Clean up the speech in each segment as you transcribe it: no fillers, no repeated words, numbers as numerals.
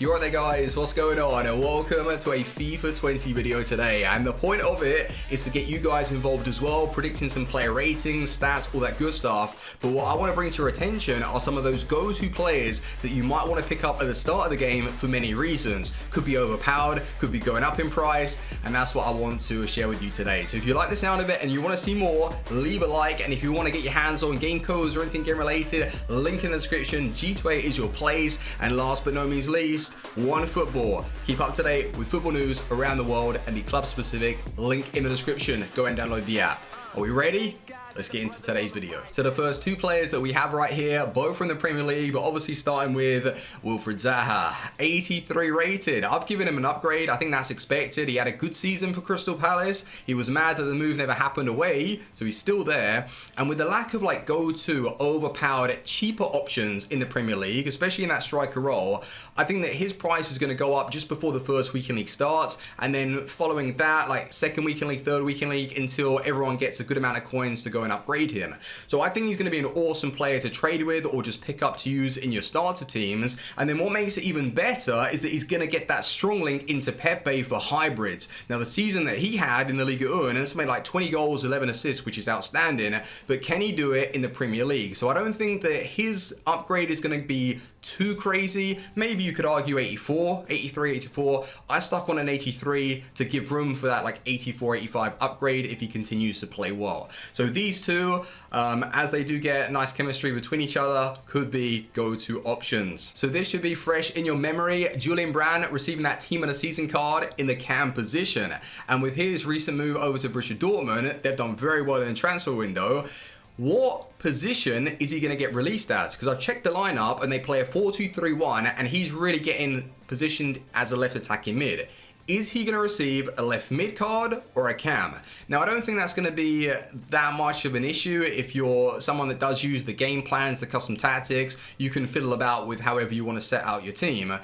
You alright there guys, what's going on? And welcome to a FIFA 20 video today, and the point of it is to get you guys involved as well, predicting some player ratings, stats, all that good stuff. But what I want to bring to your attention are some of those go-to players that you might want to pick up at the start of the game for many reasons. Could be overpowered, could be going up in price, and that's what I want to share with you today. So if you like the sound of it and you want to see more, leave a like, and if you want to get your hands on game codes or anything game related, link in the description. G2A is your place, and last but no means least, One Football. Keep up to date with football news around the world and the club specific, link in the description. Go and download the app. Are we ready? Let's get into today's video. So the first two players that we have right here, both from the Premier League, but obviously starting with Wilfried Zaha, 83 rated. I've given him an upgrade. I think that's expected. He had a good season for Crystal Palace. He was mad that the move never happened away, so he's still there. And with the lack of like go-to, overpowered, cheaper options in the Premier League, especially in that striker role, I think that his price is going to go up just before the first week in league starts, and then following that, like second week in league, third week in league, until everyone gets a good amount of coins to go and upgrade him. So I think he's going to be an awesome player to trade with or just pick up to use in your starter teams. And then what makes it even better is that he's going to get that strong link into Pepe for hybrids. Now the season that he had in the Liga 1, it's made like 20 goals, 11 assists, which is outstanding, but can he do it in the Premier League? So I don't think that his upgrade is going to be too crazy. Maybe you could argue 84, 83, 84. I stuck on an 83 to give room for that like 84, 85 upgrade if he continues to play well. So these two, as they do get nice chemistry between each other, could be go-to options. So this should be fresh in your memory. Julian Brandt receiving that team of the season card in the cam position. And with his recent move over to Borussia Dortmund, they've done very well in the transfer window. What position is he going to get released as? Because I've checked the lineup and they play a 4-2-3-1 and he's really getting positioned as a left attacking mid. Is he going to receive a left mid card or a cam? Now I don't think that's going to be that much of an issue. If you're someone that does use the game plans, the custom tactics, you can fiddle about with however you want to set out your team.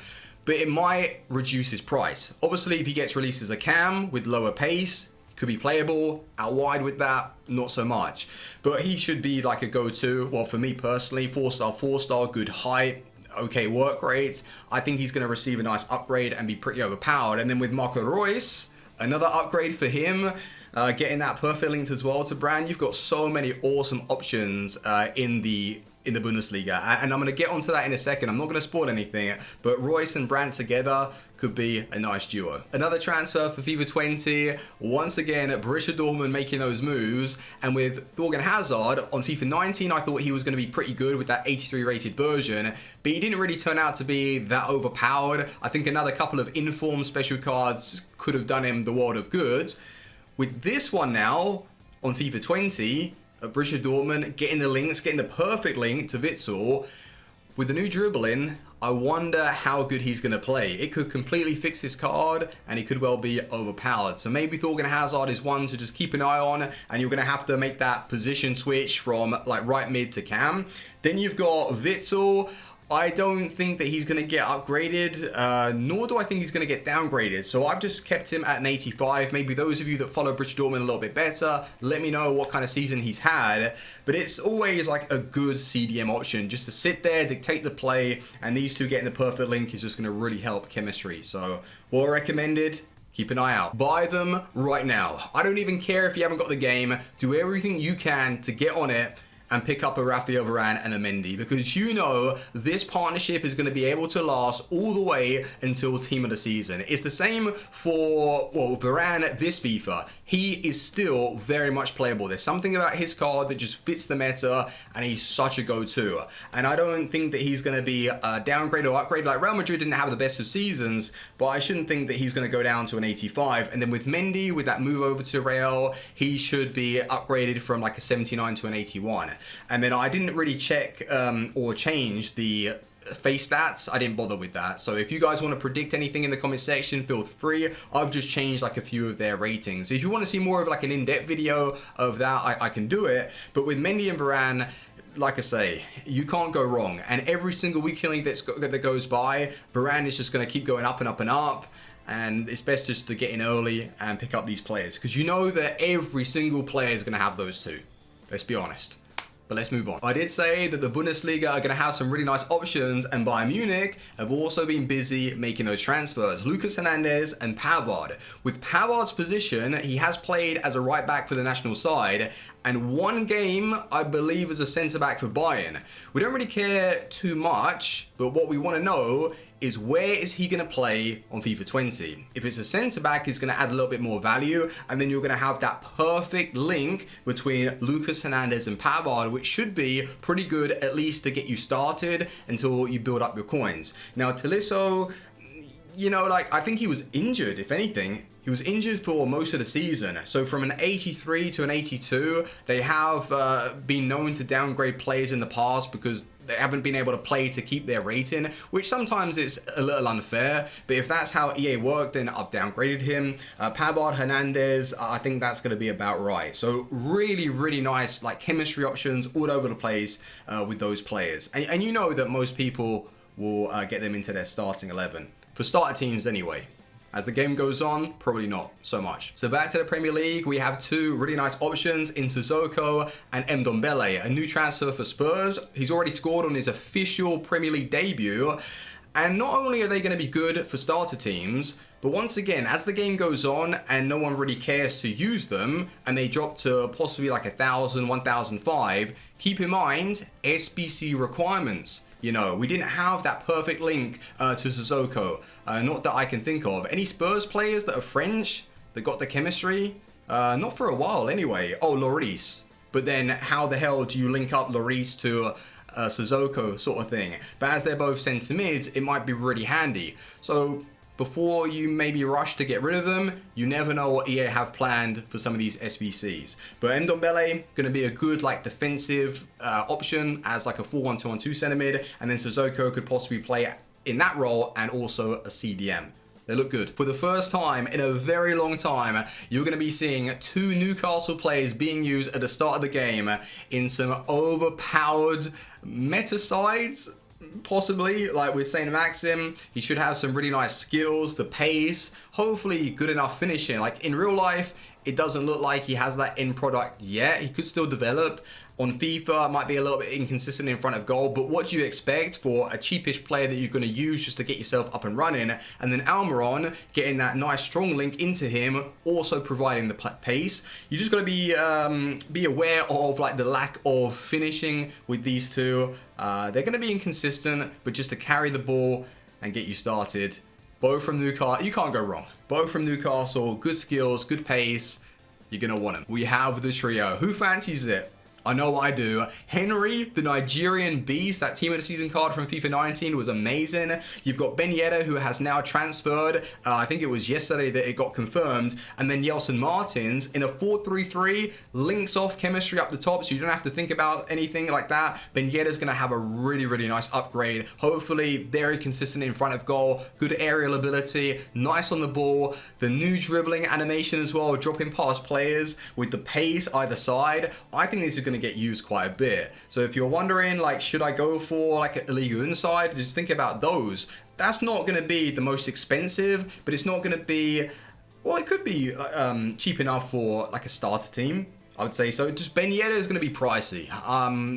But it might reduce his price. Obviously if he gets released as a cam with lower pace, could be playable. Out wide with that, not so much. But he should be like a go-to. Well, for me personally, 4-star, good height, okay work rates. I think he's going to receive a nice upgrade and be pretty overpowered. And then with Marco Reus, another upgrade for him. Getting that perfect linked as well to Brand. You've got so many awesome options in the Bundesliga, and I'm going to get onto that in a second. I'm not going to spoil anything, but Reus and Brandt together could be a nice duo. Another transfer for FIFA 20, once again Borussia Dortmund making those moves, and with Thorgan Hazard on FIFA 19, I thought he was going to be pretty good with that 83 rated version, but he didn't really turn out to be that overpowered. I think another couple of informed special cards could have done him the world of good. With this one now on FIFA 20, Borussia Dortmund getting the links, getting the perfect link to Witsel. With the new dribbling, I wonder how good he's going to play. It could completely fix his card, and he could well be overpowered. So maybe Thorgan Hazard is one to just keep an eye on, and you're going to have to make that position switch from like right mid to cam. Then you've got Witsel. I don't think that he's going to get upgraded, nor do I think he's going to get downgraded. So I've just kept him at an 85. Maybe those of you that follow Borussia Dortmund a little bit better, let me know what kind of season he's had. But it's always like a good CDM option, just to sit there, dictate the play, and these two getting the perfect link is just going to really help chemistry. So well recommended. Keep an eye out. Buy them right now. I don't even care if you haven't got the game. Do everything you can to get on it and pick up a Raphael Varane and a Mendy, because you know this partnership is going to be able to last all the way until team of the season. It's the same for, well, Varane this FIFA. He is still very much playable. There's something about his card that just fits the meta, and he's such a go-to. And I don't think that he's going to be a downgrade or upgrade. Like Real Madrid didn't have the best of seasons, but I shouldn't think that he's going to go down to an 85. And then with Mendy, with that move over to Real, he should be upgraded from like a 79 to an 81. And then I didn't really check or change the face stats. I didn't bother with that. So if you guys want to predict anything in the comment section, feel free. I've just changed like a few of their ratings. So if you want to see more of like an in-depth video of that, I can do it. But with Mendy and Varane, like I say, you can't go wrong. And every single weekly that goes by, Varane is just going to keep going up and up and up. And it's best just to get in early and pick up these players, because you know that every single player is going to have those two. Let's be honest. But let's move on. I did say that the Bundesliga are going to have some really nice options, and Bayern Munich have also been busy making those transfers. Lucas Hernandez and Pavard. With Pavard's position, he has played as a right back for the national side, and one game, I believe, as a centre back for Bayern. We don't really care too much, but what we want to know is where is he going to play on FIFA 20? If it's a centre back, it's going to add a little bit more value, and then you're going to have that perfect link between Lucas Hernandez and Pavard, which should be pretty good, at least to get you started until you build up your coins. Now, Tolisso, you know, like, I think he was injured, if anything. He was injured for most of the season. So from an 83 to an 82, they have been known to downgrade players in the past because they haven't been able to play to keep their rating, which sometimes is a little unfair. But if that's how EA worked, then I've downgraded him. Pavard, Hernandez, I think that's going to be about right. So really, really nice like chemistry options all over the place with those players. And you know that most people will get them into their starting 11. For starter teams anyway. As the game goes on, probably not so much. So back to the Premier League, we have two really nice options in Sissoko and Ndombele, a new transfer for Spurs. He's already scored on his official Premier League debut. And not only are they going to be good for starter teams, but once again, as the game goes on and no one really cares to use them, and they drop to possibly like 1,000, 1,005, keep in mind, SBC requirements. You know, we didn't have that perfect link to Sissoko, not that I can think of. Any Spurs players that are French, that got the chemistry? Not for a while anyway. Oh, Lloris. But then how the hell do you link up Lloris to Sissoko sort of thing? But as they're both centre mids, it might be really handy. So before you maybe rush to get rid of them, you never know what EA have planned for some of these SBCs. But Ndombele, going to be a good like defensive option as like a 4-1-2-1-2 centre mid, and then Sissoko could possibly play in that role and also a CDM. They look good. For the first time in a very long time, you're going to be seeing two Newcastle players being used at the start of the game in some overpowered meta sides. Possibly, like with SAINT-MAXIMIN, he should have some really nice skills, the pace, hopefully good enough finishing. Like in real life, it doesn't look like he has that end product yet. He could still develop. On FIFA, it might be a little bit inconsistent in front of goal, but what do you expect for a cheapish player that you're going to use just to get yourself up and running? And then Almiron, getting that nice strong link into him, also providing the pace. You just got to be aware of like the lack of finishing with these two. They're going to be inconsistent, but just to carry the ball and get you started. Both from Newcastle, you can't go wrong. Both from Newcastle, good skills, good pace. You're going to want them. We have the trio. Who fancies it? I know I do. Henry, the Nigerian beast, that team of the season card from FIFA 19 was amazing. You've got Ben Yedder, who has now transferred. I think it was yesterday that it got confirmed. And then Yelson Martins in a 4-3-3, links off chemistry up the top, so you don't have to think about anything like that. Ben Yedder's going to have a really, really nice upgrade. Hopefully, very consistent in front of goal, good aerial ability, nice on the ball. The new dribbling animation as well, dropping past players with the pace either side. I think this is going to get used quite a bit. So if you're wondering, like, should I go for like a Liga inside? Just think about those. That's not going to be the most expensive, but it's not going to be, well, it could be cheap enough for like a starter team, I would say. So just Ben Yedder is going to be pricey.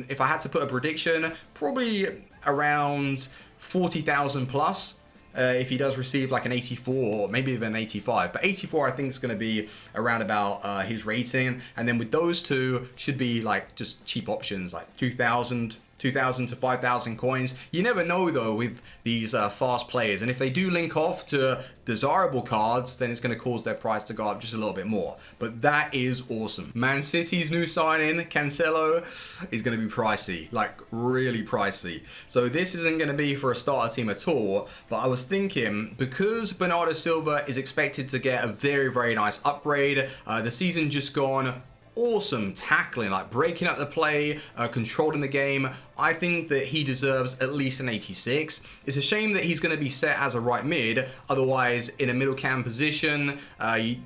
If I had to put a prediction, probably around 40,000 plus. If he does receive like an 84 or maybe even an 85. But 84 I think is going to be around about his rating. And then with those two should be like just cheap options like 2,000 to 5,000 coins. You never know though with these fast players, and if they do link off to desirable cards, then it's going to cause their price to go up just a little bit more. But that is awesome. Man City's new sign-in, Cancelo, is going to be pricey, like really pricey. So this isn't going to be for a starter team at all, but I was thinking because Bernardo Silva is expected to get a very, very nice upgrade, the season just gone, awesome tackling, like breaking up the play, controlling the game. I think that he deserves at least an 86. It's a shame that he's going to be set as a right mid. Otherwise, in a middle cam position, a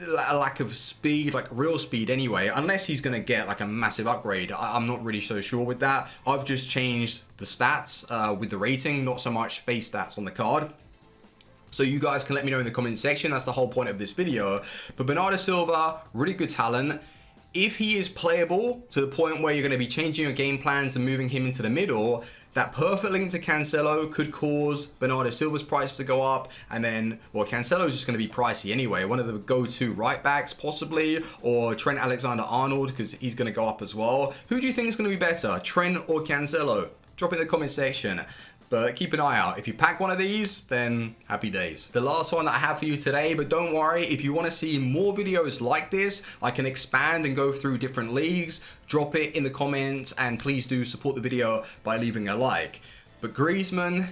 lack of speed, like real speed anyway, unless he's going to get like a massive upgrade. I'm not really so sure with that. I've just changed the stats with the rating, not so much face stats on the card. So you guys can let me know in the comment section. That's the whole point of this video. But Bernardo Silva, really good talent. if he is playable to the point where you're going to be changing your game plans and moving him into the middle, that perfect link to Cancelo could cause Bernardo Silva's price to go up, and then, well, Cancelo is just going to be pricey anyway. One of the go-to right backs, possibly, or Trent Alexander-Arnold, because he's going to go up as well. Who do you think is going to be better, Trent or Cancelo? Drop it in the comment section. But keep an eye out. If you pack one of these, then happy days. The last one that I have for you today, but don't worry, if you want to see more videos like this, I can expand and go through different leagues, drop it in the comments, and please do support the video by leaving a like. But Griezmann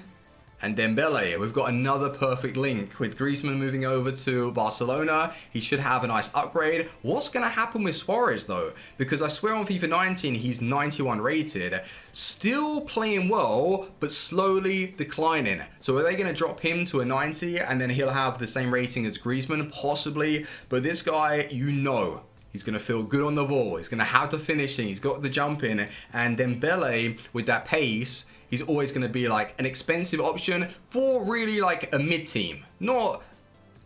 and Dembele, we've got another perfect link. With Griezmann moving over to Barcelona, he should have a nice upgrade. What's going to happen with Suarez though? Because I swear on FIFA 19, he's 91 rated. Still playing well, but slowly declining. So are they going to drop him to a 90 and then he'll have the same rating as Griezmann? Possibly. But this guy, you know, he's going to feel good on the ball. He's going to have the finishing. He's got the jump in. And Dembele, with that pace, he's always going to be like an expensive option for really like a mid team, not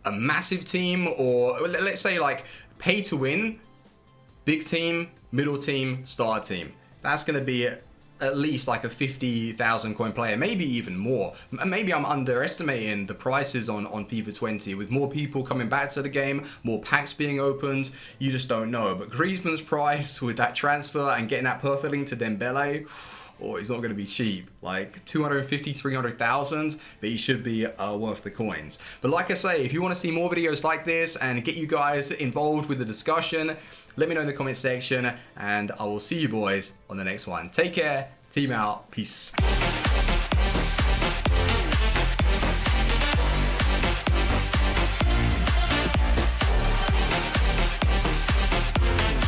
a massive team, or let's say like pay to win, big team, middle team, star team. That's going to be at least like a 50,000 coin player, maybe even more. Maybe I'm underestimating the prices on FIFA 20 with more people coming back to the game, more packs being opened. You just don't know. But Griezmann's price with that transfer and getting that perfect link to Dembele, or he's not going to be cheap, like 250, 300,000, but he should be worth the coins. But like I say, if you want to see more videos like this and get you guys involved with the discussion, let me know in the comment section, and I will see you boys on the next one. Take care, team out, peace.